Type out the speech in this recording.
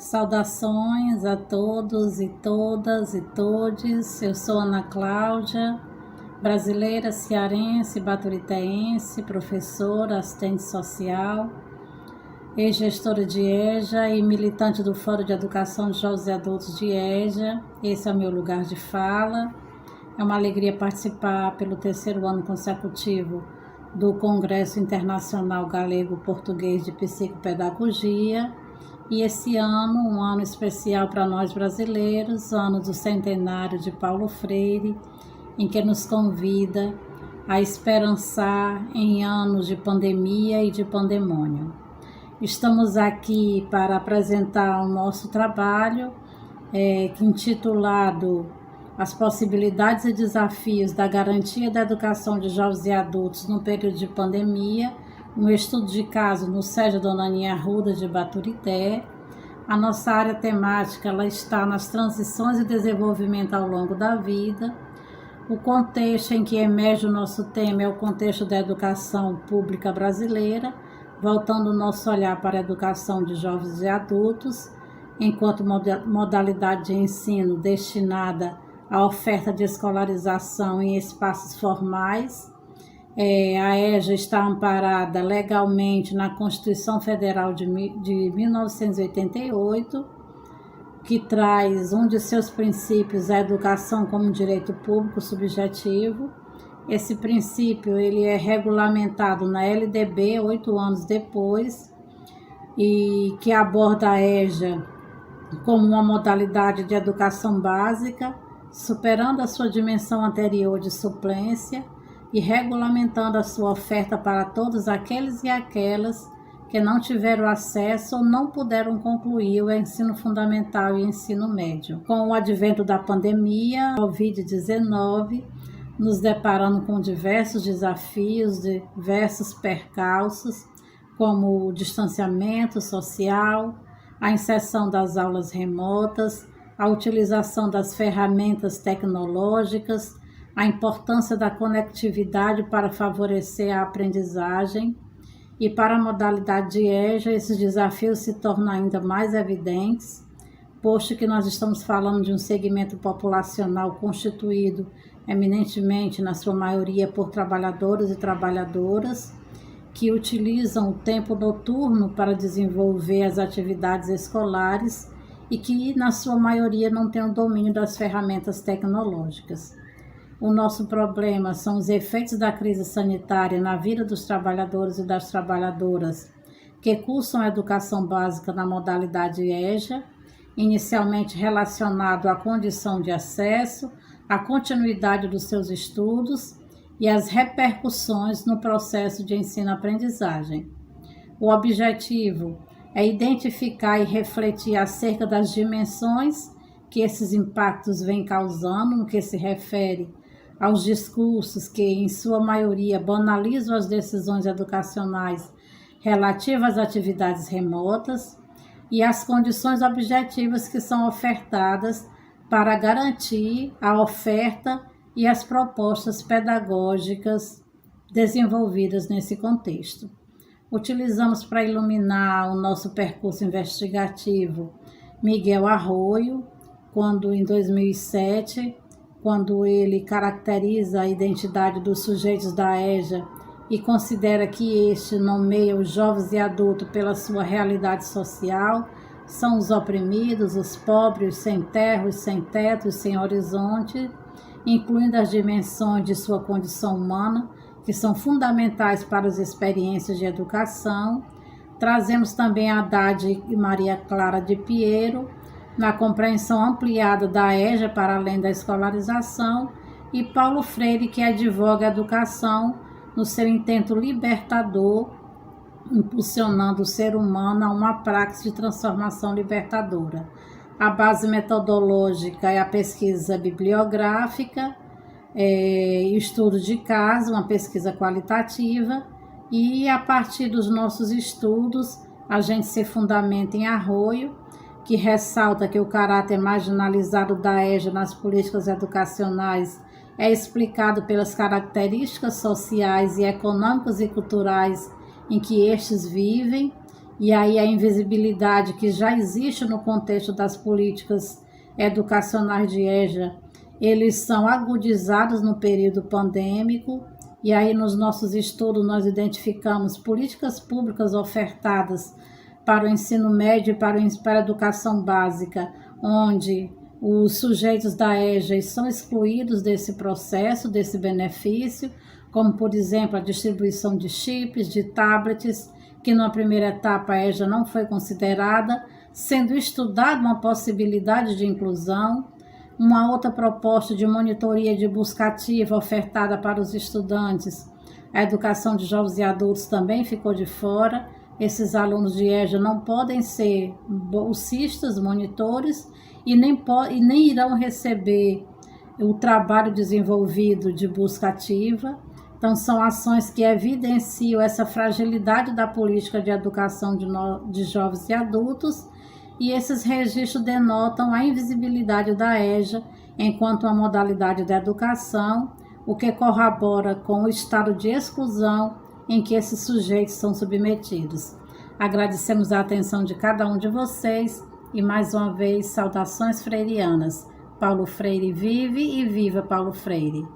Saudações a todos e todas e todes. Eu sou Ana Cláudia, brasileira, cearense, baturitense, professora, assistente social, ex-gestora de EJA e militante do Fórum de Educação de Jovens e Adultos de EJA. Esse é o meu lugar de fala. É uma alegria participar pelo terceiro ano consecutivo do Congresso Internacional Galego-Português de Psicopedagogia. E esse ano, um ano especial para nós brasileiros, ano do centenário de Paulo Freire, em que nos convida a esperançar em anos de pandemia e de pandemônio. Estamos aqui para apresentar o nosso trabalho, intitulado As possibilidades e desafios da garantia da educação de jovens e adultos no período de pandemia, um estudo de caso no SEJA Dona Aninha Arruda de Baturité. A nossa área temática ela está nas transições e desenvolvimento ao longo da vida. O contexto em que emerge o nosso tema é o contexto da educação pública brasileira, voltando o nosso olhar para a educação de jovens e adultos, enquanto modalidade de ensino destinada à oferta de escolarização em espaços formais. A EJA está amparada legalmente na Constituição Federal de 1988, que traz um de seus princípios, a educação como direito público subjetivo. Esse princípio ele é regulamentado na LDB 8 anos depois, e que aborda a EJA como uma modalidade de educação básica, superando a sua dimensão anterior de suplência e regulamentando a sua oferta para todos aqueles e aquelas que não tiveram acesso ou não puderam concluir o ensino fundamental e ensino médio. Com o advento da pandemia, Covid-19, nos deparando com diversos desafios, diversos percalços, como o distanciamento social, a inserção das aulas remotas, a utilização das ferramentas tecnológicas, a importância da conectividade para favorecer a aprendizagem. E para a modalidade de EJA, esses desafios se tornam ainda mais evidentes, posto que nós estamos falando de um segmento populacional constituído eminentemente, na sua maioria, por trabalhadores e trabalhadoras, que utilizam o tempo noturno para desenvolver as atividades escolares e que, na sua maioria, não têm o domínio das ferramentas tecnológicas. O nosso problema são os efeitos da crise sanitária na vida dos trabalhadores e das trabalhadoras que cursam a educação básica na modalidade EJA, inicialmente relacionado à condição de acesso, à continuidade dos seus estudos e às repercussões no processo de ensino-aprendizagem. O objetivo é identificar e refletir acerca das dimensões que esses impactos vêm causando no que se refere aos discursos que, em sua maioria, banalizam as decisões educacionais relativas às atividades remotas e as condições objetivas que são ofertadas para garantir a oferta e as propostas pedagógicas desenvolvidas nesse contexto. Utilizamos para iluminar o nosso percurso investigativo Miguel Arroyo, quando em 2007, quando ele caracteriza a identidade dos sujeitos da EJA e considera que este nomeia os jovens e adultos pela sua realidade social, são os oprimidos, os pobres, os sem terra, os sem teto, os sem horizonte, incluindo as dimensões de sua condição humana, que são fundamentais para as experiências de educação. Trazemos também Haddad e Maria Clara de Piero, na compreensão ampliada da EJA para além da escolarização, e Paulo Freire, que advoga a educação no seu intento libertador, impulsionando o ser humano a uma praxis de transformação libertadora. A base metodológica é a pesquisa bibliográfica, estudo de caso, uma pesquisa qualitativa, e a partir dos nossos estudos a gente se fundamenta em Arroyo, que ressalta que o caráter marginalizado da EJA nas políticas educacionais é explicado pelas características sociais e econômicas e culturais em que estes vivem e aí a invisibilidade que já existe no contexto das políticas educacionais de EJA, eles são agudizados no período pandêmico, e aí nos nossos estudos nós identificamos políticas públicas ofertadas para o ensino médio e para a educação básica, onde os sujeitos da EJA são excluídos desse processo, desse benefício, como, por exemplo, a distribuição de chips, de tablets, que na primeira etapa a EJA não foi considerada, sendo estudada uma possibilidade de inclusão. Uma outra proposta de monitoria de busca ativa ofertada para os estudantes, a educação de jovens e adultos também ficou de fora. Esses alunos de EJA não podem ser bolsistas, monitores, e nem irão receber o trabalho desenvolvido de busca ativa. Então, são ações que evidenciam essa fragilidade da política de educação de jovens e adultos, e esses registros denotam a invisibilidade da EJA enquanto uma modalidade da educação, o que corrobora com o estado de exclusão em que esses sujeitos são submetidos. Agradecemos a atenção de cada um de vocês e, mais uma vez, saudações freirianas. Paulo Freire vive e viva Paulo Freire!